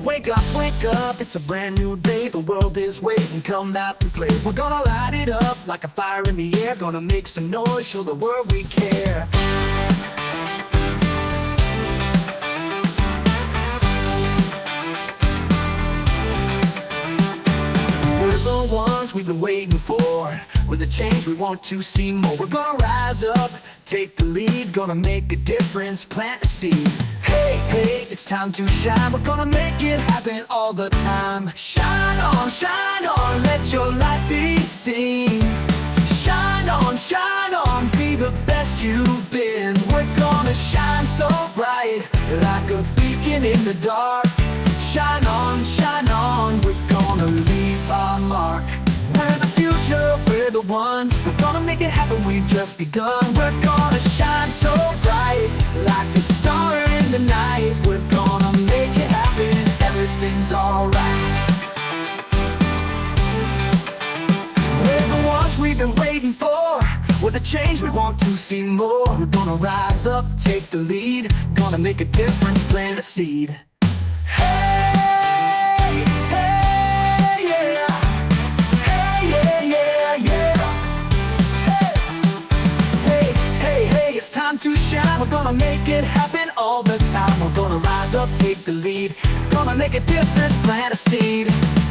Wake up, it's a brand new day. The world is waiting, come out and play. We're gonna light it up like a fire in the air. Gonna make some noise, show the world we care. We're the ones we've been waiting for. We're the change we want to see more. We're gonna rise up, take the lead. Gonna make a difference, plant a seed. Hey, hey, it's time to shine. We're gonna make it happen all the time. Shine on, let your light be seen. Shine on, be the best you've been. We're gonna shine so bright, like a beacon in the dark. Shine on, we're gonna leave our mark. We're the future, we're the ones. We're gonna make it happen, we've just begun. We're gonna shine so bright, like a star in the night. We're gonna make it happen, everything's alright. We're the ones we've been waiting for. We're the change we want to see more. We're gonna rise up, take the lead. Gonna make a difference, plant a seed. Time to shine, we're gonna make it happen all the time. We're gonna rise up, take the lead. Gonna make a difference, plant a seed.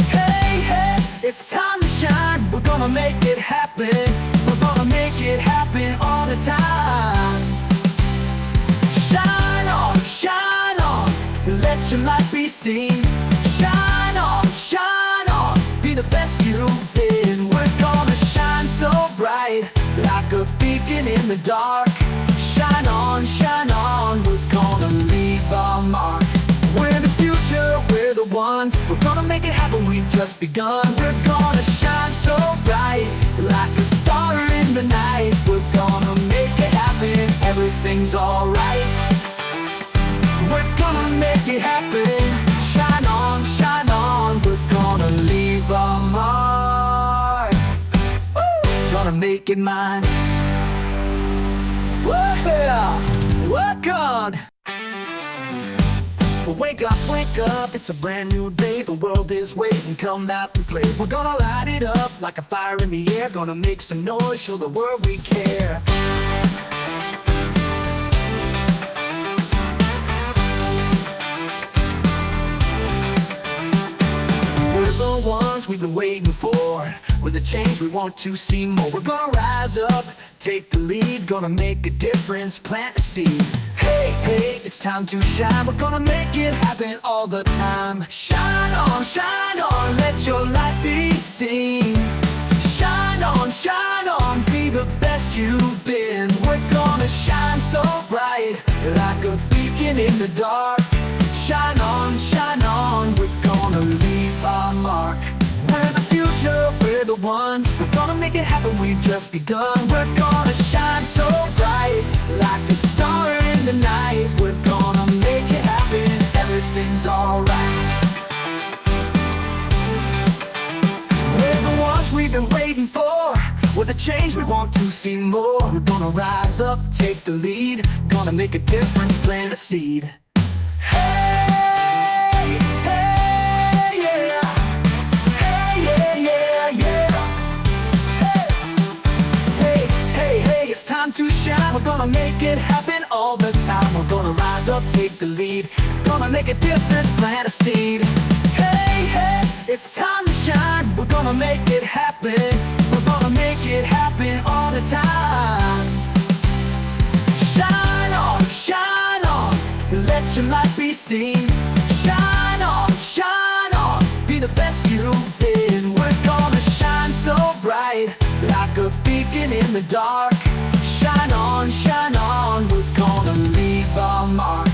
Hey, hey, it's time to shine. We're gonna make it happen. We're gonna make it happen all the time. Shine on, let your light be seen. Shine on, be the best you've been. We're gonna shine so bright, like a beacon in the dark. Shine on, we're gonna leave our mark. We're the future, we're the ones. We're gonna make it happen, we've just begun. We're gonna shine so bright, like a star in the night. We're gonna make it happen, everything's alright. We're gonna make it happen. Shine on, we're gonna leave our mark. Woo! Gonna make it mine. Work on! Well, wake up, it's a brand new day. The world is waiting, come out and play. We're gonna light it up like a fire in the air. Gonna make some noise, show the world we care. We're the ones we've been waiting for. We're the change we want to see more. We're gonna rise up, take the lead. Gonna make a difference, plant a seed. Hey, hey, it's time to shine. We're gonna make it happen all the time. Shine on, let your light be seen. Shine on, be the best you've been. We're gonna shine so bright, like a beacon in the dark. Shine on, we're gonna leave our mark. We're the future, we're the ones. We're gonna make it happen, we've just begun. We're gonna shine so bright, like a star in the night. We're gonna make it happen, everything's alright. We're the ones we've been waiting for. We're the change we want to see more. We're gonna rise up, take the lead. Gonna make a difference, plant a seed. Time to shine, we're gonna make it happen all the time. We're gonna rise up, take the lead. Gonna make a difference, plant a seed. Hey, hey, it's time to shine. We're gonna make it happen. We're gonna make it happen all the time. Shine on, let your light be seen. Shine on, be the best you've been. We're gonna shine so bright, like a beacon in the dark. Shine on, we're gonna leave our mark.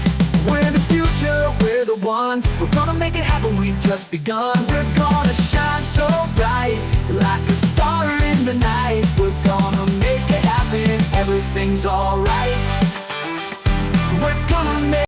We're the future, we're the ones. We're gonna make it happen, we've just begun. We're gonna shine so bright, like a star in the night. We're gonna make it happen, everything's alright. We're gonna make